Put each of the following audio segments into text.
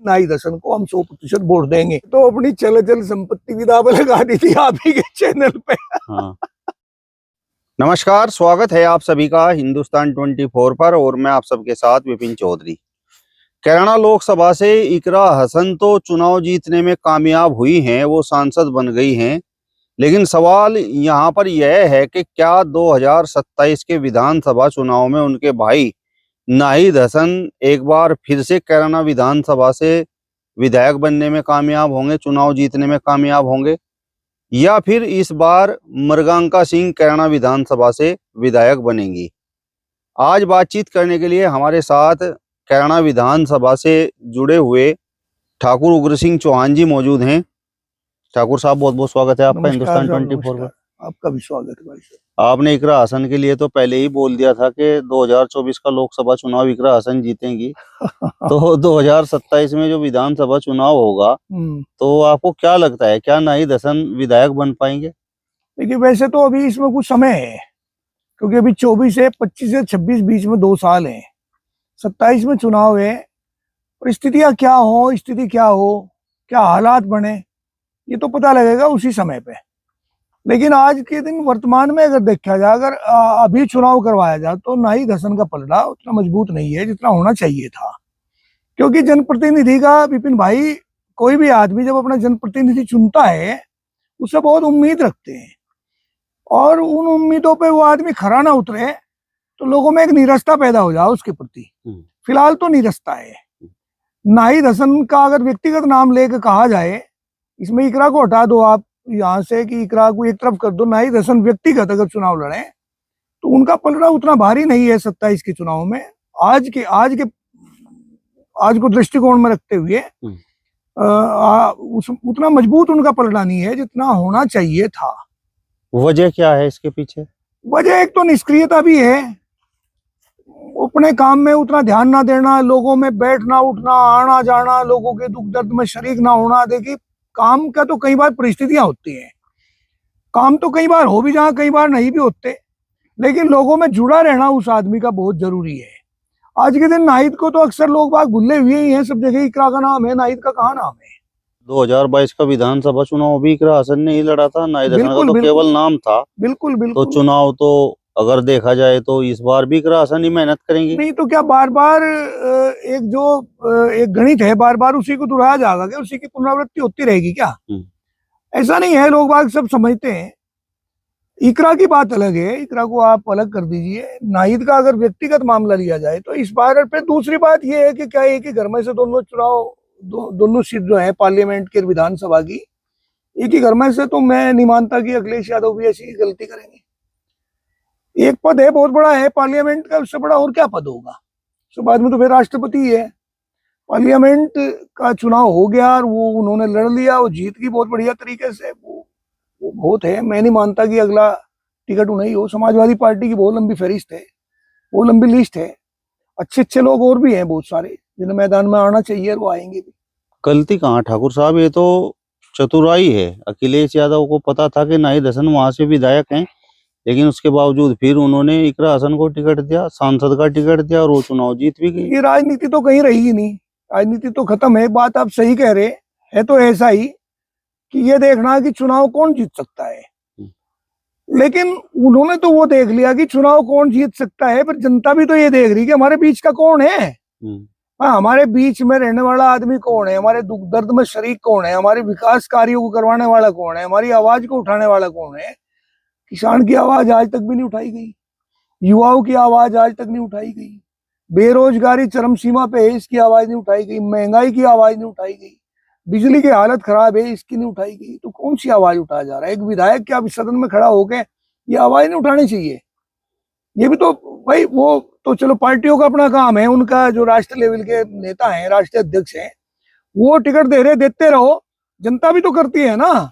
नाहिद हसन को हम 100% वोट देंगे। तो अपनी चल संपत्ति की दाव लगा दी थी आप ही के चैनल पे। हाँ। नमस्कार, स्वागत है आप सभी का हिंदुस्तान 24 पर और मैं आप सबके साथ विपिन चौधरी। कैराना लोकसभा से इकरा हसन तो चुनाव जीतने में कामयाब हुई हैं, वो सांसद बन गई हैं, लेकिन सवाल यहाँ पर यह है कि क्या 2027 के विधानसभा चुनाव में उनके भाई नाहिद हसन एक बार फिर से कैराना विधानसभा से विधायक बनने में कामयाब होंगे, चुनाव जीतने में कामयाब होंगे, या फिर इस बार मृगांका सिंह कैराना विधानसभा से विधायक बनेंगी। आज बातचीत करने के लिए हमारे साथ कैराना विधानसभा से जुड़े हुए ठाकुर उग्र सिंह चौहान जी मौजूद हैं। ठाकुर साहब, बहुत बहुत स्वागत है आपका हिंदुस्तान 24 पर। आपका भी स्वागत है भाई साहब। आपने इकरा हसन के लिए तो पहले ही बोल दिया था कि 2024 का लोकसभा चुनाव इकरा हसन जीतेंगी। तो 2027 में जो विधानसभा चुनाव होगा तो आपको क्या लगता है, क्या नाहिद हसन विधायक बन पाएंगे? देखिए, वैसे तो अभी इसमें कुछ समय है, क्योंकि अभी 24 है, 25 से 26 बीच में 2 साल है, 27 में चुनाव है। और स्थितियां क्या हो, स्थिति क्या हो, क्या हालात बने, ये तो पता लगेगा उसी समय पे। लेकिन आज के दिन वर्तमान में अगर देखा जाए, अगर अभी चुनाव करवाया जाए तो नाहिद हसन का पलड़ा उतना मजबूत नहीं है जितना होना चाहिए था। क्योंकि जनप्रतिनिधि का, विपिन भाई, कोई भी आदमी जब अपना जनप्रतिनिधि चुनता है उससे बहुत उम्मीद रखते हैं, और उन उम्मीदों पे वो आदमी खरा ना उतरे तो लोगों में एक निरस्ता पैदा हो जाए उसके प्रति। फिलहाल तो निरस्ता है। नाहिद हसन का अगर व्यक्तिगत नाम लेकर कहा जाए, इसमें इकरा को हटा दो आप यहाँ से, कि इकरा को एक तरफ कर दो, नाहिद हसन व्यक्तिगत अगर चुनाव लड़े तो उनका पलड़ा उतना भारी नहीं है 27 के चुनाव में। आज को दृष्टिकोण में रखते हुए उतना मजबूत उनका पलड़ा नहीं है जितना होना चाहिए था। वजह क्या है इसके पीछे? वजह एक तो निष्क्रियता भी है, अपने काम में उतना ध्यान ना देना, लोगों में बैठना उठना, आना जाना, लोगों के दुख दर्द में शरीक ना होना। देखिए, काम का तो कई बार परिस्थितियां होती हैं, काम तो कई बार हो भी जहाँ, कई बार नहीं भी होते, लेकिन लोगों में जुड़ा रहना उस आदमी का बहुत जरूरी है। आज के दिन नाहिद को तो अक्सर लोग बाग भूले हुए ही हैं, सब जगह इकरा का नाम है, नाहिद का कहाँ नाम है। 2022 का विधानसभा चुनाव भी इकरा हसन ने ही लड़ा था, नाहिद हसन का तो केवल नाम था। बिल्कुल तो चुनाव तो अगर देखा जाए तो इस बार भी इकरा हसन ही मेहनत करेंगी। नहीं तो क्या बार बार एक गणित है, बार बार उसी को दोहराया जाएगा क्या, उसी की पुनरावृत्ति होती रहेगी क्या? ऐसा नहीं है, लोग बाग सब समझते हैं। इकरा की बात अलग है, इकरा को आप अलग कर दीजिए। नाहिद का अगर व्यक्तिगत मामला लिया जाए तो इस बार फिर दूसरी बात यह है कि क्या एक ही घर में से दोनों चुनाव, दोनों सीट जो है पार्लियामेंट के विधानसभा की, एक ही घर में से, तो मैं नहीं मानता कि अखिलेश यादव भी ऐसी गलती करेंगे। एक पद है, बहुत बड़ा है पार्लियामेंट का, उससे बड़ा और क्या पद होगा? उसके बाद में तो फिर राष्ट्रपति है। पार्लियामेंट का चुनाव हो गया और वो उन्होंने लड़ लिया, वो जीत गई बहुत बढ़िया तरीके से, वो बहुत है। मैं नहीं मानता कि अगला टिकट नहीं हो। समाजवादी पार्टी की बहुत लंबी फहरिस्त है, बहुत लंबी लिस्ट है, अच्छे लोग और भी हैं बहुत सारे जिन्हें मैदान में आना चाहिए, और वो आएंगे भी। गलती कहाँ ठाकुर साहब, ये तो चतुराई है। अखिलेश यादव को पता था कि नाहिद हसन वहां से विधायक हैं, लेकिन उसके बावजूद फिर उन्होंने इकरा हसन को टिकट दिया, सांसद का टिकट दिया, और वो चुनाव जीत भी गई। ये राजनीति तो कहीं रही ही नहीं, राजनीति तो खत्म है। बात आप सही कह रहे है, तो ऐसा ही कि ये देखना कि चुनाव कौन जीत सकता है, लेकिन उन्होंने तो वो देख लिया कि चुनाव कौन जीत सकता है, पर जनता भी तो ये देख रही कि हमारे बीच का कौन है। हमारे बीच में रहने वाला आदमी कौन है, हमारे दुख दर्द में शरीक कौन है, हमारे विकास कार्यों को करवाने वाला कौन है, हमारी आवाज को उठाने वाला कौन है। किसान की आवाज आज तक भी नहीं उठाई गई, युवाओं की आवाज आज तक नहीं उठाई गई, बेरोजगारी चरम सीमा पे है, इसकी आवाज नहीं उठाई गई, महंगाई की आवाज नहीं उठाई गई, बिजली की हालत खराब है, इसकी नहीं उठाई गई। तो कौन सी आवाज उठाया जा रहा है? एक विधायक क्या सदन में खड़ा होकर ये आवाज नहीं उठानी चाहिए? ये भी तो भाई, वो तो चलो पार्टियों का अपना काम है, उनका जो राष्ट्रीय लेवल के नेता हैं, राष्ट्रीय अध्यक्ष हैं, वो टिकट दे रहे, देते रहो। जनता भी तो करती है ना,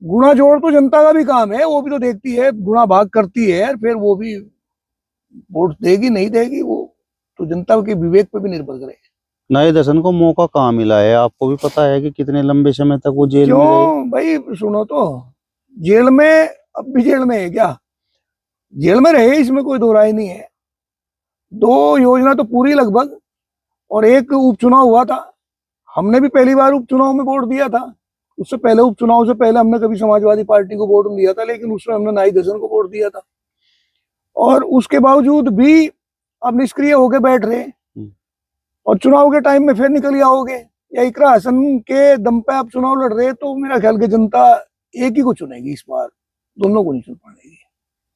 गुणा जोड़ तो जनता का भी काम है, वो भी तो देखती है, गुणा भाग करती है, फिर वो भी वोट देगी नहीं देगी, वो तो जनता के विवेक पे भी निर्भर करे। नाहिद हसन को मौका कहाँ मिला है? आपको भी पता है कि कितने लंबे समय तक वो जेल में रहे। क्यों भाई, सुनो तो, जेल में, अब भी जेल में है क्या? जेल में रहे, इसमें कोई दो राय नहीं है। 2 योजना तो पूरी लगभग, और एक उपचुनाव हुआ था, हमने भी पहली बार उपचुनाव में वोट दिया था। उससे पहले उपचुनाव से पहले हमने कभी समाजवादी पार्टी को वोट नहीं दिया था, लेकिन उसमें हमने नाई दर्शन को वोट दिया था। और उसके बावजूद भी आप निष्क्रिय होकर बैठ रहे और चुनाव के टाइम में फिर निकल आओगे, या इकरा हसन के दम पे आप चुनाव लड़ रहे, तो मेरा ख्याल की जनता एक ही को चुनेगी इस बार, दोनों को नहीं चुन पाएगी।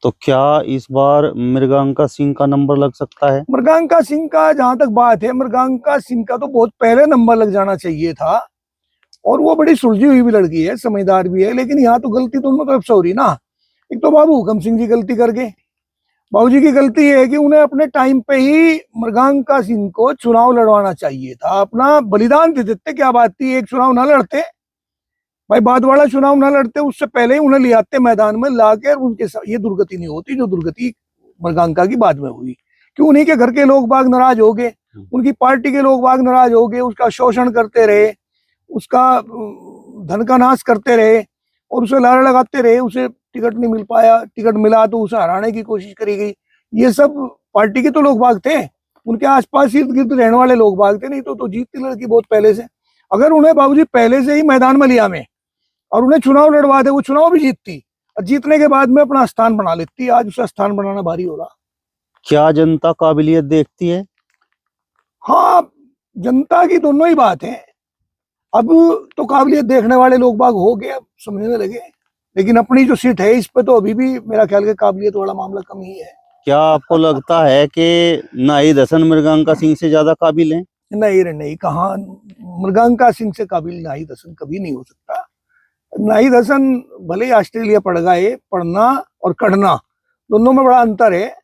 तो क्या इस बार मृगांका सिंह का नंबर लग सकता है? मृगांका सिंह का जहां तक बात है, मृगांका सिंह का तो बहुत पहले नंबर लग जाना चाहिए था, और वो बड़ी सुलझी हुई भी लड़की है, समझदार भी है। लेकिन यहाँ तो गलती दोनों तरफ से हो रही ना। एक तो बाबू हुकम सिंह जी गलती कर गए, बाबूजी की गलती है कि उन्हें अपने टाइम पे ही मृगांका सिंह को चुनाव लड़वाना चाहिए था, अपना बलिदान दे देते। क्या बात थी, एक चुनाव ना लड़ते भाई, बाद वाला चुनाव ना लड़ते, उससे पहले ही उन्हें ले आते मैदान में लाकर, उनके साथ ये दुर्गति नहीं होती जो दुर्गति मृगांका की बाद में हुई। क्यों उन्हीं के घर के लोग बाग नाराज हो गए, उनकी पार्टी के लोग बाग नाराज हो गए, उसका शोषण करते रहे, उसका धन का नाश करते रहे और उसे लारे लगाते रहे। उसे टिकट नहीं मिल पाया, टिकट मिला तो उसे हराने की कोशिश करी गई। ये सब पार्टी के तो लोग बाग थे, उनके आसपास इर्द गिर्द रहने वाले लोग बाग थे। नहीं तो जीतती लड़की बहुत पहले से। अगर उन्हें बाबूजी पहले से ही मैदान में लिया में और उन्हें चुनाव लड़वा दे, वो चुनाव भी जीतती और जीतने के बाद में अपना स्थान बना लेती। आज उसका स्थान बनाना भारी हो रहा। क्या जनता काबिलियत देखती है? हाँ, जनता की दोनों ही बात है। अब तो काबिलियत देखने वाले लोग बाग हो गए, अब समझने लगे। लेकिन अपनी जो सीट है इस पे तो अभी भी मेरा ख्याल के काबिलियत वाला मामला कम ही है। क्या आपको लगता है कि नाहिद हसन मृगांका सिंह से ज्यादा काबिल हैं? नहीं रे नहीं, कहाँ मृगांका सिंह से काबिल नाहिद हसन कभी नहीं हो सकता। नाहिद हसन भले ही ऑस्ट्रेलिया पढ़ गए, पढ़ना और करना दोनों में बड़ा अंतर है।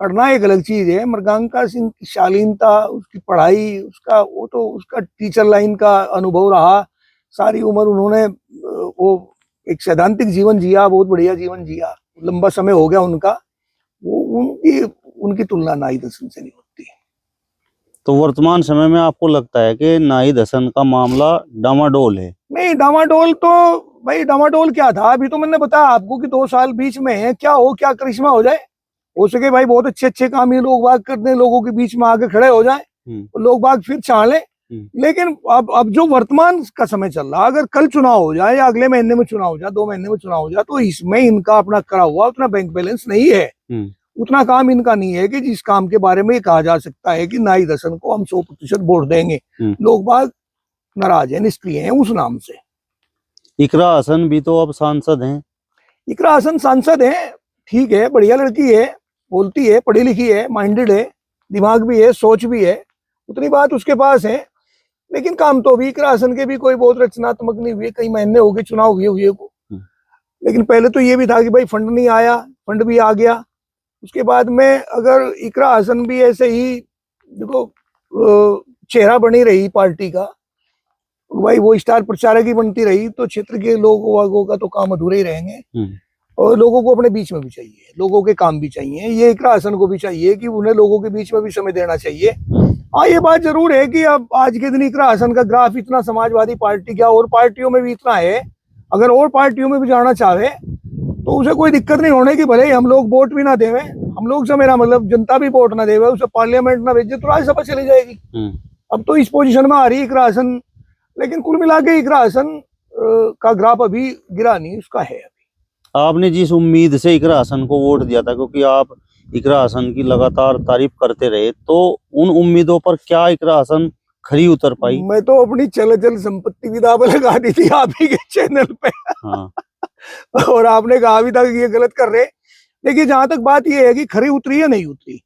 करना एक अलग चीज है। मृगांका सिंह की शालीनता, उसकी पढ़ाई, उसका वो तो उसका टीचर लाइन का अनुभव रहा। सारी उम्र उन्होंने वो एक सैद्धांतिक जीवन जिया, बहुत बढ़िया जीवन जिया, लंबा समय हो गया उनका। वो उनकी तुलना नाहिद हसन से नहीं होती। तो वर्तमान समय में आपको लगता है कि नाहिद हसन का मामला डामाडोल है? नहीं, डामाडोल तो भाई, डामाडोल क्या था? अभी तो मैंने बताया आपको कि 2 साल बीच में है, क्या हो, क्या करिश्मा हो जाए। हो सके भाई बहुत अच्छे अच्छे काम ये लोग बाग करने, लोगों के बीच में आके खड़े हो जाए, लोग बाग फिर चाह ले। लेकिन अब जो वर्तमान का समय चल रहा, अगर कल चुनाव हो जाए या अगले महीने में चुनाव हो जाए, 2 महीने में चुनाव हो जाए, तो इसमें इनका अपना करा हुआ उतना बैंक बैलेंस नहीं है, उतना काम इनका नहीं है कि जिस काम के बारे में कहा जा सकता है कि नाहिद हसन को हम 100% वोट देंगे। लोग बाग नाराज है, निष्क्रिय है उस नाम से। इकरा हसन भी तो अब सांसद हैं। इकरा हसन सांसद है, ठीक है, बढ़िया लड़की है, बोलती है, पढ़ी लिखी है, माइंडेड है, दिमाग भी है, सोच भी है, उतनी बात उसके पास है। लेकिन काम तो अभी इकरा हसन के भी कोई बहुत रचनात्मक नहीं हुए। कई महीने हो गए चुनाव हुए को, लेकिन पहले तो ये भी था कि भाई फंड नहीं आया, फंड भी आ गया। उसके बाद में अगर इकरा हसन भी ऐसे ही देखो चेहरा बनी रही पार्टी का, भाई वो स्टार प्रचारक ही बनती रही, तो क्षेत्र के लोगों का तो काम अधूरे ही रहेंगे। और लोगों को अपने बीच में भी चाहिए, लोगों के काम भी चाहिए। ये इकरा हसन को भी चाहिए कि उन्हें लोगों के बीच में भी समय देना चाहिए। हाँ, ये बात जरूर है कि अब आज के दिन इकरा हसन का ग्राफ इतना समाजवादी पार्टी क्या और पार्टियों में भी इतना है, अगर और पार्टियों में भी जाना चाहे तो उसे कोई दिक्कत नहीं होने की। भले हम लोग वोट भी ना देवे, हम लोग से मेरा मतलब जनता भी वोट ना देवे, उसे पार्लियामेंट ना भेजे तो राज्यसभा चली जाएगी। अब तो इस पोजीशन में आ रही इकरा हसन। लेकिन कुल मिला के इकरा हसन का ग्राफ अभी गिरा नहीं, उसका है। आपने जिस उम्मीद से इकरा हसन को वोट दिया था, क्योंकि आप इकरा हसन की लगातार तारीफ करते रहे, तो उन उम्मीदों पर क्या इकरा हसन खरी उतर पाई? मैं तो अपनी चल संपत्ति भी दाव लगा दी थी आप ही के चैनल पे। हाँ। और आपने कहा भी था कि ये गलत कर रहे। देखिए, जहां तक बात ये है कि खरी उतरी या नहीं उतरी,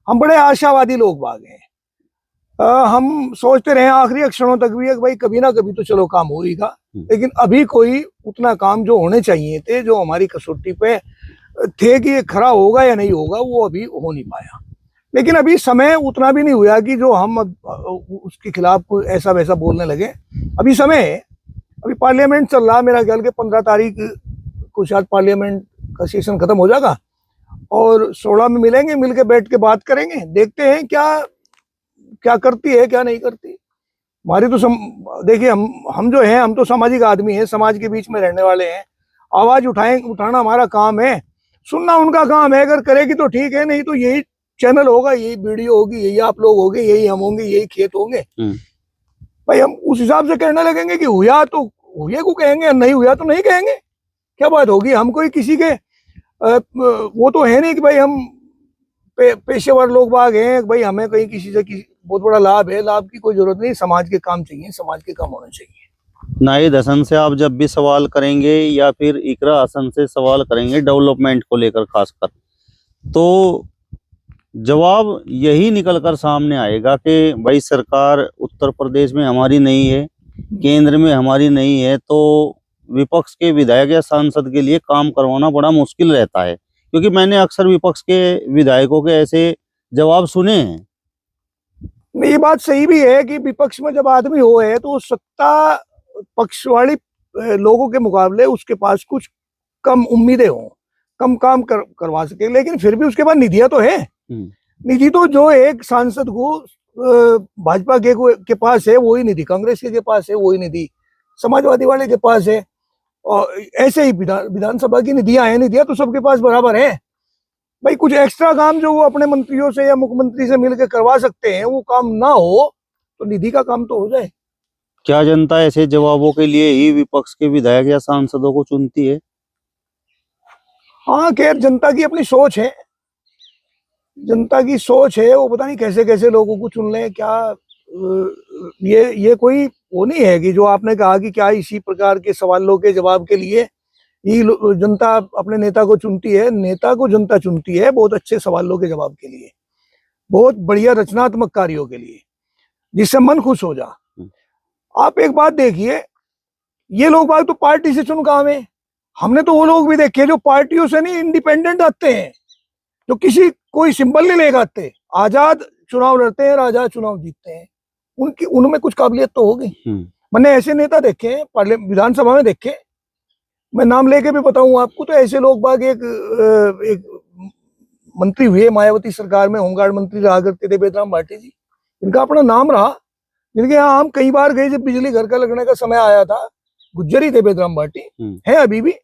हम बड़े आशावादी लोग बाग हैं। हम सोचते रहे आखिरी क्षणों तक भी भाई कभी ना कभी तो चलो काम होगा। लेकिन अभी कोई उतना काम जो होने चाहिए थे, जो हमारी कसौटी पे थे कि ये खरा होगा या नहीं होगा, वो अभी हो नहीं पाया। लेकिन अभी समय उतना भी नहीं हुआ कि जो हम उसके खिलाफ कोई ऐसा वैसा बोलने लगे। अभी समय है, अभी पार्लियामेंट चल रहा। मेरा ख्याल के 15 तारीख को शायद पार्लियामेंट का सेशन खत्म हो जाएगा और 16 में मिलेंगे, मिलके बैठ के बात करेंगे, देखते हैं क्या करती है क्या नहीं करती। हमारी तो देखिए, हम जो हैं, हम तो सामाजिक आदमी हैं, समाज के बीच में रहने वाले हैं। आवाज उठाना हमारा काम है, सुनना उनका काम है। अगर करेगी तो ठीक है, नहीं तो यही चैनल होगा, यही वीडियो होगी, यही आप लोग होंगे, यही हम होंगे, यही खेत होंगे। भाई हम उस हिसाब से कहने लगेंगे कि हुआ तो हुए को कहेंगे, नहीं हुआ तो नहीं कहेंगे। क्या बात होगी? हम कोई किसी के वो तो है नहीं कि भाई हम पेशेवर लोग बाग हैं, भाई हमें कहीं किसी से किसी बहुत बड़ा लाभ है, लाभ की कोई जरूरत नहीं। समाज के काम चाहिए, समाज के काम होने चाहिए। नाहिद हसन से आप जब भी सवाल करेंगे या फिर इकरा हसन से सवाल करेंगे डेवलपमेंट को लेकर खासकर, तो जवाब यही निकल कर सामने आएगा कि भाई सरकार उत्तर प्रदेश में हमारी नहीं है, केंद्र में हमारी नहीं है, तो विपक्ष के विधायक या सांसद के लिए काम करवाना बड़ा मुश्किल रहता है। क्योंकि मैंने अक्सर विपक्ष के विधायकों के ऐसे जवाब सुने हैं। ये बात सही भी है कि विपक्ष में जब आदमी हो है तो सत्ता पक्ष वाली लोगों के मुकाबले उसके पास कुछ कम उम्मीदें हों, कम काम करवा सके, लेकिन फिर भी उसके पास निधियां तो है। निधि तो जो एक सांसद को भाजपा के पास है वही निधि कांग्रेस के पास है, वही निधि समाजवादी वाले के पास है, और ऐसे ही विधानसभा की निधियां हैं। निधियां तो सबके पास बराबर है। भाई कुछ एक्स्ट्रा काम जो वो अपने मंत्रियों से या मुख्यमंत्री से मिलकर करवा सकते हैं, वो काम ना हो तो निधि का काम तो हो जाए। क्या जनता ऐसे जवाबों के लिए ही विपक्ष के विधायक या सांसदों को चुनती है? हाँ, खैर जनता की अपनी सोच है, जनता की सोच है। वो पता नहीं कैसे कैसे लोगों को चुन ले। क्या ये कोई वो नहीं है कि जो आपने कहा कि क्या इसी प्रकार के सवालों के जवाब के लिए ही जनता अपने नेता को चुनती है। नेता को जनता चुनती है बहुत अच्छे सवालों के जवाब के लिए, बहुत बढ़िया रचनात्मक कार्यों के लिए, जिससे मन खुश हो जा। आप एक बात देखिए, ये लोग बात तो पार्टी से चुन काम है। हमने तो वो लोग भी देखे जो पार्टियों से नहीं, इंडिपेंडेंट आते हैं, जो किसी कोई सिंबल नहीं लेकर आते, आजाद चुनाव लड़ते हैं, आजाद चुनाव जीतते हैं। उनमें कुछ काबिलियत तो होगी। मैंने ऐसे नेता देखे हैं पार्लियामेंट विधानसभा में देखे, मैं नाम लेके भी बताऊं आपको। तो ऐसे लोग बाग एक मंत्री हुए मायावती सरकार में, होमगार्ड मंत्री रहा करते थे बेदराम भाटी जी, इनका अपना नाम रहा, जिनके यहाँ हम कई बार गए जब बिजली घर का लगने का समय आया था। गुज्जर ही थे बेदराम भाटी, है अभी भी।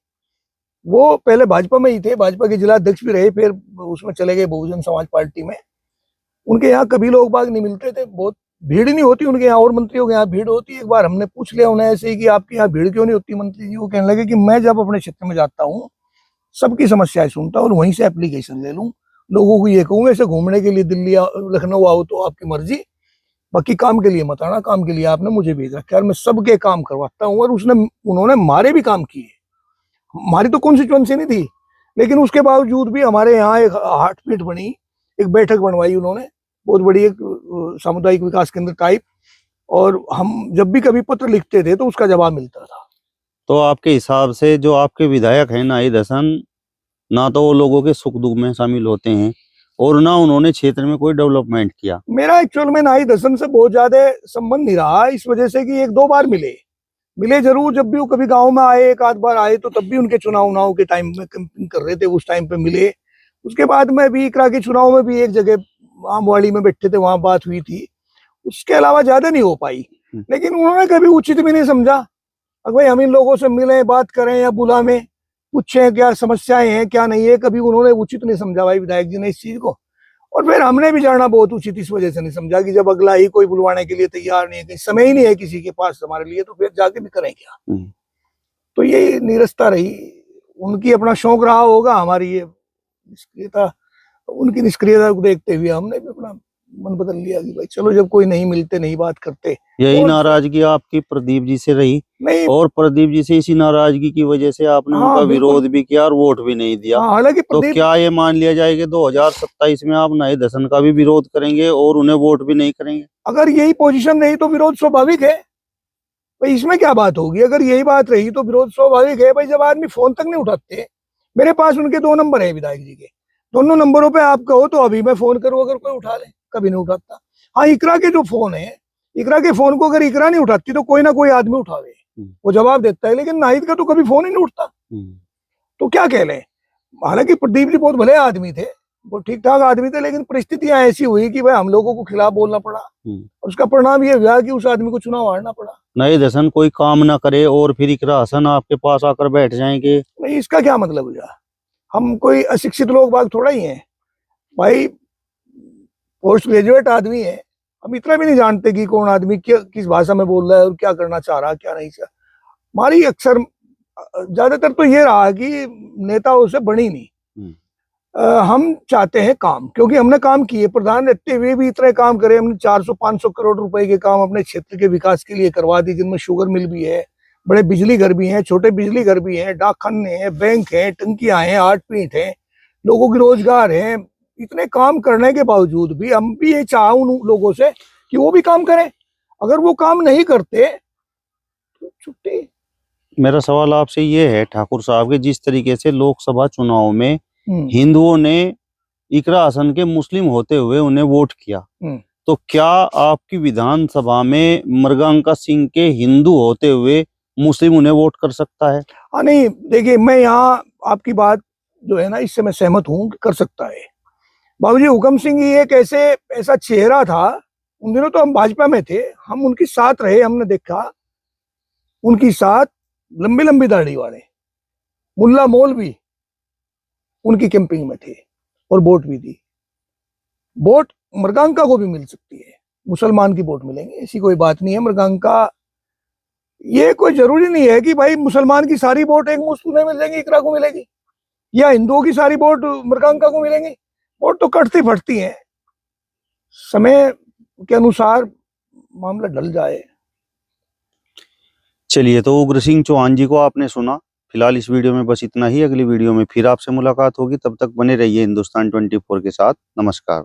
वो पहले भाजपा में ही थे, भाजपा के जिला अध्यक्ष भी रहे, फिर उसमें चले गए बहुजन समाज पार्टी में। उनके यहाँ कभी लोग बाग नहीं मिलते थे, बहुत भीड़ नहीं होती उनके यहाँ, और मंत्रियों के यहाँ भीड़ होती है। एक बार हमने पूछ लिया उन्हें ऐसे ही कि आपके यहाँ भीड़ क्यों नहीं होती मंत्री जी? वो कहने लगे कि मैं जब अपने क्षेत्र में जाता हूँ सबकी समस्याएं सुनता हूँ और वहीं से एप्लीकेशन ले लूँ। लोगों को ये कहूँ ऐसे घूमने के लिए दिल्ली लखनऊ आओ तो आपकी मर्जी, बाकी काम के लिए मत आना, काम के लिए आपने मुझे भेज रखा है, मैं सबके काम करवाता हूँ। और उन्होंने मारे भी काम किए। हमारी तो कॉन्स्टिट्यूएंसी नहीं थी, लेकिन उसके बावजूद भी हमारे यहाँ एक हार्टबीट बनी, एक बैठक बनवाई उन्होंने, बहुत बड़ी एक सामुदायिक विकास केंद्र टाइप। और हम जब भी कभी पत्र लिखते थे तो उसका जवाब मिलता था। तो आपके हिसाब से जो आपके विधायक हैं नाहिद हसन, ना तो वो लोगों के सुख दुख में शामिल होते हैं और ना उन्होंने क्षेत्र में कोई डेवलपमेंट किया। मेरा एक्चुअल में नाहिद हसन से बहुत ज्यादा संबंध नहीं रहा, इस वजह से कि एक दो बार मिले जरूर। जब भी वो कभी गांव में आए, एक आध बार आए, तो तब भी उनके चुनाव के टाइम में कैंपिंग कर रहे थे, उस टाइम पे मिले। उसके बाद में भी इकरा के चुनाव में भी एक जगह आमवाड़ी में बैठे थे, वहां बात हुई थी। उसके अलावा ज्यादा नहीं हो पाई। लेकिन उन्होंने कभी उचित भी नहीं समझा अगर भाई हम इन लोगों से मिलें, बात करें या बुला में पूछें क्या समस्याएं हैं क्या नहीं है, कभी उन्होंने उचित नहीं समझा भाई विधायक जी ने इस चीज को। और फिर हमने भी जाना बहुत उचित इस वजह से नहीं समझा कि जब अगला ही कोई बुलवाने के लिए तैयार नहीं है, कहीं समय ही नहीं है किसी के पास हमारे लिए, तो फिर जाके भी करें क्या। तो ये निरस्ता रही, उनकी अपना शौक रहा होगा, हमारी ये निष्क्रियता, उनकी निष्क्रियता को देखते हुए हमने भी अपना मन बदल लिया कि भाई चलो जब कोई नहीं मिलते नहीं बात करते। यही नाराजगी आपकी प्रदीप जी से रही? नहीं, और प्रदीप जी से इसी नाराजगी की वजह से आपने उनका विरोध भी किया और वोट भी नहीं दिया। हालांकि तो क्या ये मान लिया जाए कि 2027 में आप नाहिद हसन का भी विरोध करेंगे और उन्हें वोट भी नहीं करेंगे? अगर यही पोजीशन रही तो विरोध स्वाभाविक है भाई, इसमें क्या बात होगी। अगर यही बात रही तो विरोध स्वाभाविक है भाई। जब आदमी फोन तक नहीं उठाते, मेरे पास उनके 2 नंबर है विधायक जी के, दोनों नंबरों पे आप कहो तो अभी मैं फोन करूं अगर कोई उठा ले, कभी नहीं उठाता। हाँ, इकरा के जो फोन है, इकरा के फोन को अगर इकरा नहीं उठाती तो कोई ना कोई आदमी उठावे, वो जवाब देता है। लेकिन नाहिद का तो कभी फोन ही नहीं उठता, तो क्या कह ले। हालांकि प्रदीप जी बहुत भले आदमी थे, वो ठीक ठाक आदमी थे, लेकिन परिस्थितियां ऐसी हुई कि भाई हम लोगों को खिलाफ बोलना पड़ा, और उसका परिणाम ये हुआ कि उस आदमी को चुनाव हारना पड़ा। नाहिद हसन कोई काम ना करे और फिर इकरा हसन आपके पास आकर बैठ जाएंगे, नहीं, इसका क्या मतलब हुआ। हम कोई अशिक्षित लोग बाग थोड़ा ही हैं भाई, पोस्ट ग्रेजुएट आदमी है, हम इतना भी नहीं जानते कि कौन आदमी क्या किस भाषा में बोल रहा है और क्या करना चाह रहा है क्या नहीं चाह। हमारी अक्सर ज्यादातर तो ये रहा कि नेताओं से बनी नहीं। हम चाहते हैं काम, क्योंकि हमने काम किए, प्रधान रहते हुए भी इतने काम करे हमने। 400-500 करोड़ रुपए के काम अपने क्षेत्र के विकास के लिए करवा दी, जिनमें शुगर मिल भी है, बड़े बिजली घर भी हैं, छोटे बिजली घर भी हैं, डाकखाने हैं, बैंक हैं, टंकियां हैं, आर्टपीट हैं, लोगों की रोजगार है। इतने काम करने के बावजूद भी हम भी ये चाह उन लोगों से कि वो भी काम करें। अगर वो काम नहीं करते तो छुट्टी। मेरा सवाल आपसे ये है ठाकुर साहब के, जिस तरीके से लोकसभा चुनाव में हिंदुओं ने इकरा हसन के मुस्लिम होते हुए उन्हें वोट किया, तो क्या आपकी विधानसभा में मृगांका सिंह के हिंदू होते हुए मुस्लिम उन्हें वोट कर सकता है? हाँ नहीं, देखिए मैं यहाँ आपकी बात जो है ना, इससे मैं सहमत हूँ कि कर सकता है। बाबूजी हुकम सिंह ही एक ऐसा चेहरा था, उन दिनों तो हम भाजपा में थे, हम उनके साथ रहे, हमने देखा उनकी साथ लंबी लंबी दाढ़ी वाले मुल्ला मौलवी उनकी कैंपिंग में थे और वोट भी दी। वोट मृगांका को भी मिल सकती है, मुसलमान की वोट मिलेंगे, ऐसी कोई बात नहीं है। मृगांका, ये कोई जरूरी नहीं है कि भाई मुसलमान की सारी वोट एक मुश्त में मिल जाएंगी, इकरा को मिलेगी, या हिंदुओं की सारी वोट मृगांका को मिलेंगी। वोट तो कटती फटती है, समय के अनुसार मामला ढल जाए। चलिए, तो उग्र सिंह चौहान जी को आपने सुना। फिलहाल इस वीडियो में बस इतना ही। अगली वीडियो में फिर आपसे मुलाकात होगी, तब तक बने रहिए हिंदुस्तान 24 के साथ। नमस्कार।